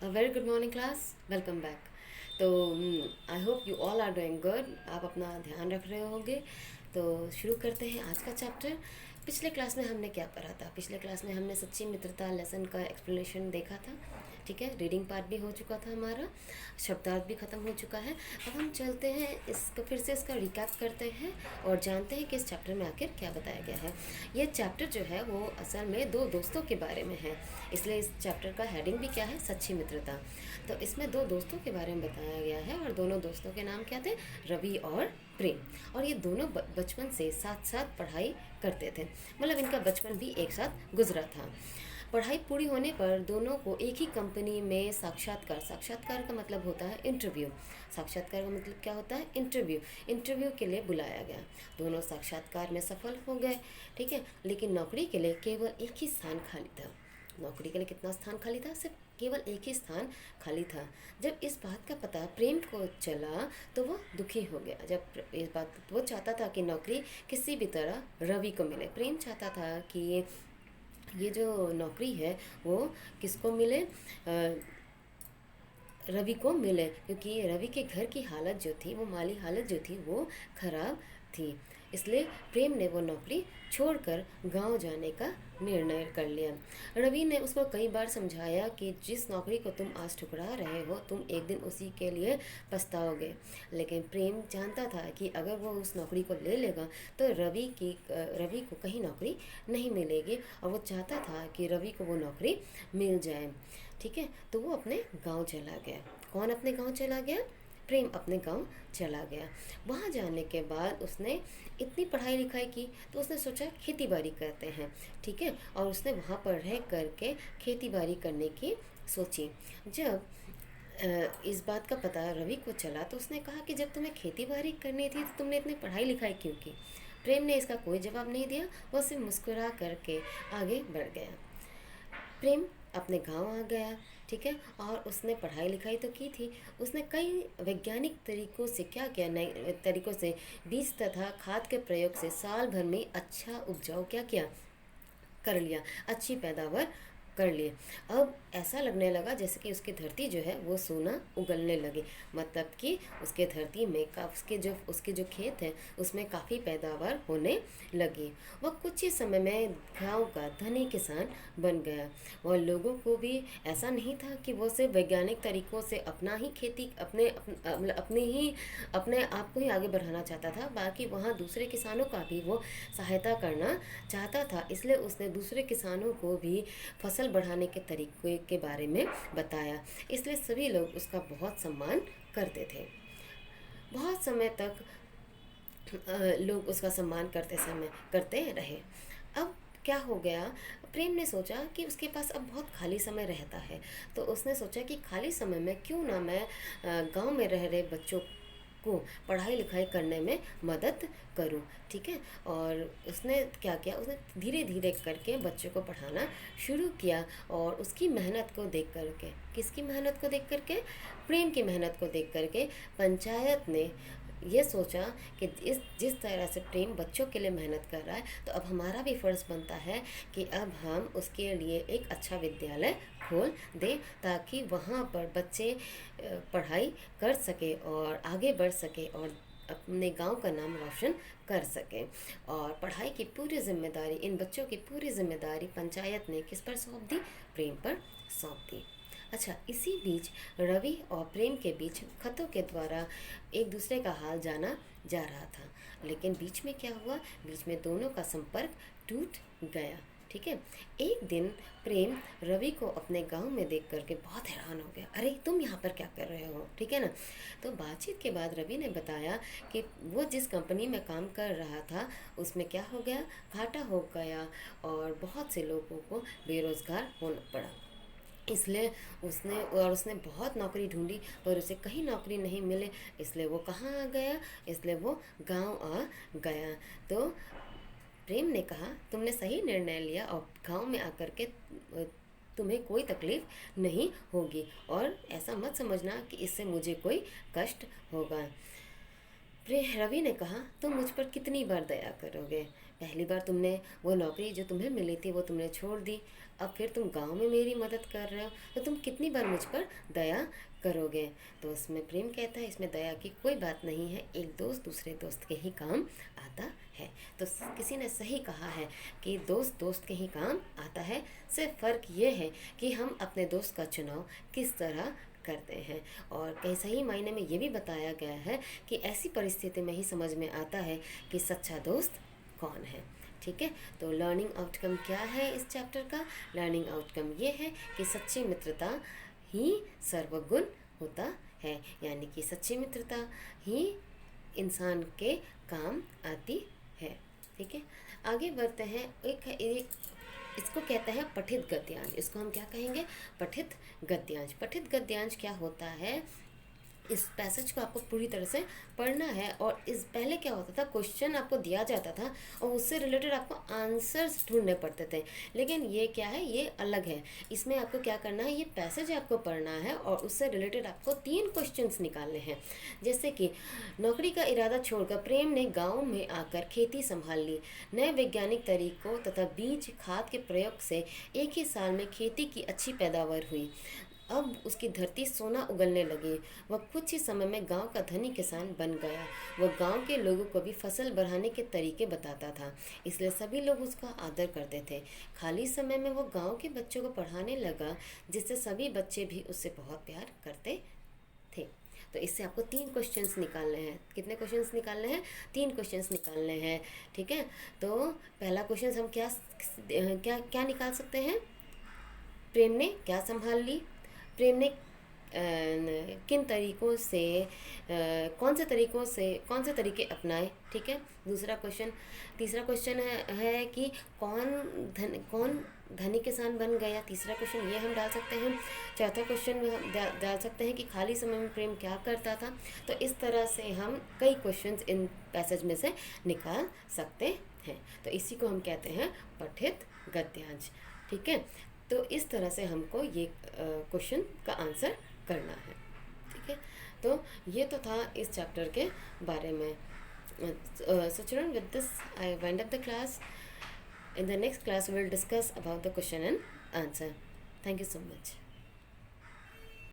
Very good morning class, welcome back. तो I hope you all are doing good. आप अपना ध्यान रख रहे होंगे। तो शुरू करते हैं आज का चैप्टर। पिछले क्लास में हमने क्या पढ़ा था? पिछले क्लास में हमने सच्ची मित्रता लेसन का एक्सप्लेनेशन देखा था। ठीक है, रीडिंग पार्ट भी हो चुका था हमारा, शब्दार्थ भी ख़त्म हो चुका है। अब हम चलते हैं इसको फिर से इसका रिकैप करते हैं और जानते हैं कि इस चैप्टर में आखिर क्या बताया गया है। यह चैप्टर जो है वो असल में दो दोस्तों के बारे में है, इसलिए इस चैप्टर का हेडिंग भी क्या है? सच्ची मित्रता। तो इसमें दो दोस्तों के बारे में बताया गया है और दोनों दोस्तों के नाम क्या थे? रवि और प्रेम। और ये दोनों बचपन से साथ साथ पढ़ाई करते थे, मतलब इनका बचपन भी एक साथ गुजरा था। पढ़ाई पूरी होने पर दोनों को एक ही कंपनी में साक्षात्कार, साक्षात्कार का मतलब होता है इंटरव्यू, साक्षात्कार का मतलब क्या होता है? इंटरव्यू, इंटरव्यू के लिए बुलाया गया। दोनों साक्षात्कार में सफल हो गए, ठीक है। लेकिन नौकरी के लिए केवल एक ही स्थान खाली था। नौकरी के लिए कितना स्थान खाली था? सिर्फ केवल एक ही स्थान खाली था। जब इस बात का पता प्रेम को चला तो वो दुखी हो गया। जब इस बात, वो चाहता था कि नौकरी किसी भी तरह रवि को मिले। प्रेम चाहता था कि ये जो नौकरी है वो किसको मिले? रवि को मिले, क्योंकि रवि के घर की हालत जो थी, वो माली हालत जो थी वो खराब थी। इसलिए प्रेम ने वो नौकरी छोड़कर गांव जाने का निर्णय कर लिया। रवि ने उसको कई बार समझाया कि जिस नौकरी को तुम आज ठुकरा रहे हो, तुम एक दिन उसी के लिए पछताओगे। लेकिन प्रेम जानता था कि अगर वो उस नौकरी को ले लेगा तो रवि को कहीं नौकरी नहीं मिलेगी, और वो चाहता था कि रवि को वो नौकरी मिल जाए। ठीक है, तो वो अपने गांव चला गया। कौन अपने गांव चला गया? प्रेम अपने गांव चला गया। वहाँ जाने के बाद उसने इतनी पढ़ाई लिखाई की तो उसने सोचा खेती बाड़ी करते हैं, ठीक है। और उसने वहाँ पर रह करके खेती बाड़ी करने की सोची। जब इस बात का पता रवि को चला तो उसने कहा कि जब तुम्हें खेती बाड़ी करनी थी तो तुमने इतनी पढ़ाई लिखाई क्यों की? प्रेम ने इसका कोई जवाब नहीं दिया, वो सिर्फ मुस्कुरा करके आगे बढ़ गया। प्रेम अपने गांव आ गया, ठीक है। और उसने पढ़ाई लिखाई तो की थी। उसने कई वैज्ञानिक तरीकों से क्या किया, नए तरीकों से बीज तथा खाद के प्रयोग से साल भर में अच्छा उपजाऊ क्या किया? कर लिया, अच्छी पैदावार कर लिए। अब ऐसा लगने लगा जैसे कि उसकी धरती जो है वो सोना उगलने लगी, मतलब कि उसके धरती में का उसके जो खेत है उसमें काफ़ी पैदावार होने लगी। वह कुछ ही समय में गांव का धनी किसान बन गया। वह लोगों को भी ऐसा नहीं था कि वो सिर्फ वैज्ञानिक तरीकों से अपना ही खेती अपने आप को ही आगे बढ़ाना चाहता था, बाकी वहाँ दूसरे किसानों का भी वो सहायता करना चाहता था। इसलिए उसने दूसरे किसानों को भी फसल बढ़ाने के तरीके के बारे में बताया। इसलिए सभी लोग उसका बहुत सम्मान करते थे। बहुत समय तक लोग उसका सम्मान करते रहे। अब क्या हो गया? प्रेम ने सोचा कि उसके पास अब बहुत खाली समय रहता है, तो उसने सोचा कि खाली समय में क्यों ना मैं गांव में रह रहे बच्चों को पढ़ाई लिखाई करने में मदद करूं, ठीक है। और उसने क्या किया? उसने धीरे धीरे करके बच्चों को पढ़ाना शुरू किया। और उसकी मेहनत को देख करके, किसकी मेहनत को देख करके? प्रेम की मेहनत को देख करके पंचायत ने ये सोचा कि जिस तरह से प्रेम बच्चों के लिए मेहनत कर रहा है, तो अब हमारा भी फ़र्ज़ बनता है कि अब हम उसके लिए एक अच्छा विद्यालय खोल दें, ताकि वहाँ पर बच्चे पढ़ाई कर सके और आगे बढ़ सके और अपने गांव का नाम रोशन कर सके। और पढ़ाई की पूरी जिम्मेदारी, इन बच्चों की पूरी जिम्मेदारी पंचायत ने किस पर सौंप दी? प्रेम पर सौंप दी। अच्छा, इसी बीच रवि और प्रेम के बीच खतों के द्वारा एक दूसरे का हाल जाना जा रहा था। लेकिन बीच में क्या हुआ? बीच में दोनों का संपर्क टूट गया, ठीक है। एक दिन प्रेम रवि को अपने गांव में देख करके बहुत हैरान हो गया। अरे तुम यहाँ पर क्या कर रहे हो, ठीक है ना। तो बातचीत के बाद रवि ने बताया कि वो जिस कंपनी में काम कर रहा था उसमें क्या हो गया? घाटा हो गया और बहुत से लोगों को बेरोज़गार होना पड़ा। इसलिए उसने बहुत नौकरी ढूंढी पर उसे कहीं नौकरी नहीं मिले। इसलिए वो कहाँ आ गया? इसलिए वो गांव आ गया। तो प्रेम ने कहा तुमने सही निर्णय लिया और गांव में आकर के तुम्हें कोई तकलीफ नहीं होगी, और ऐसा मत समझना कि इससे मुझे कोई कष्ट होगा। रवि ने कहा तुम मुझ पर कितनी बार दया करोगे? पहली बार तुमने वो नौकरी जो तुम्हें मिली थी वो तुमने छोड़ दी, अब फिर तुम गांव में मेरी मदद कर रहे हो, तो तुम कितनी बार मुझ पर दया करोगे। तो उसमें प्रेम कहता है इसमें दया की कोई बात नहीं है, एक दोस्त दूसरे दोस्त के ही काम आता है। तो किसी ने सही कहा है कि दोस्त दोस्त के ही काम आता है, सिर्फ फ़र्क ये है कि हम अपने दोस्त का चुनाव किस तरह करते हैं। और कहीं सही मायने में ये भी बताया गया है कि ऐसी परिस्थिति में ही समझ में आता है कि सच्चा दोस्त कौन है। ठीक है, तो लर्निंग आउटकम क्या है इस चैप्टर का? लर्निंग आउटकम ये है कि सच्ची मित्रता ही सर्वगुण होता है, यानी कि सच्ची मित्रता ही इंसान के काम आती है। ठीक है, आगे बढ़ते हैं। एक इसको कहते हैं पठित गद्यांश। इसको हम क्या कहेंगे? पठित गद्यांश। पठित गद्यांश क्या होता है? इस पैसेज को आपको पूरी तरह से पढ़ना है। और इस पहले क्या होता था, क्वेश्चन आपको दिया जाता था और उससे रिलेटेड आपको आंसर्स ढूंढने पड़ते थे। लेकिन ये क्या है, ये अलग है। इसमें आपको क्या करना है, ये पैसेज आपको पढ़ना है और उससे रिलेटेड आपको 3 क्वेश्चंस निकालने हैं। जैसे कि नौकरी का इरादा छोड़कर प्रेम ने गाँव में आकर खेती संभाल ली। नए वैज्ञानिक तरीकों तथा बीज खाद के प्रयोग से एक ही साल में खेती की अच्छी पैदावार हुई। अब उसकी धरती सोना उगलने लगी। वह कुछ ही समय में गांव का धनी किसान बन गया। वह गांव के लोगों को भी फसल बढ़ाने के तरीके बताता था, इसलिए सभी लोग उसका आदर करते थे। खाली समय में वो गांव के बच्चों को पढ़ाने लगा, जिससे सभी बच्चे भी उससे बहुत प्यार करते थे। तो इससे आपको 3 क्वेश्चंस निकालने हैं। कितने क्वेश्चंस निकालने हैं? 3 क्वेश्चंस निकालने हैं। ठीक है, तो पहला क्वेश्चन हम क्या क्या क्या निकाल सकते हैं? प्रेम ने क्या संभाल ली? प्रेम ने किन तरीकों से कौन से तरीके अपनाए? ठीक है, दूसरा क्वेश्चन। तीसरा क्वेश्चन है कि कौन धनी किसान बन गया? तीसरा क्वेश्चन ये हम डाल सकते हैं। चौथा क्वेश्चन हम डाल सकते हैं कि खाली समय में प्रेम क्या करता था। तो इस तरह से हम कई क्वेश्चंस इन पैसेज में से निकाल सकते हैं। तो इसी को हम कहते हैं पठित गद्यांश। ठीक है, तो इस तरह से हमको ये क्वेश्चन का आंसर करना है। ठीक है, तो ये तो था इस चैप्टर के बारे में। So children, with this I wind up the class. In the next class we will discuss about the question and answer. Thank you so much.